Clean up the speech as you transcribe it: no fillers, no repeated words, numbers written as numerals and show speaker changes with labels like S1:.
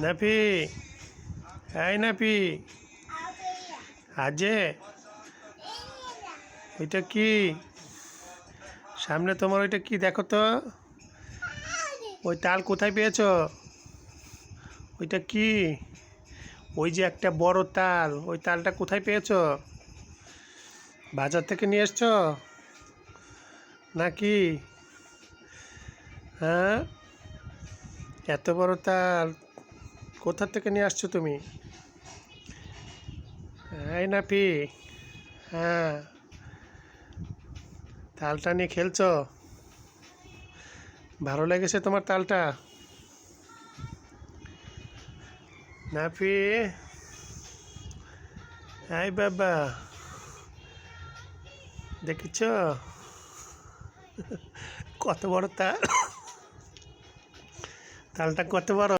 S1: নাফি, এই নাফি, আজে ওইটা কি? সামনে তোমার ওইটা কি দেখো তো? ওই তাল কোথায় পেয়েছো? ওইটা কি? ওই যে একটা বড় তাল, ওই তালটা কোথায় পেয়েছো? বাজার থেকে নিয়ে এসছো নাকি? হ্যাঁ, এত বড় তাল কোথা থেকে নিয়ে আসছো তুমি? এই নাপি, হ্যাঁ, তালটা নিয়ে খেলছো? ভালো লেগেছে তোমার তালটা? নাপি, এই বাবা, দেখেছ কত বড় তাল? তালটা কত বড়?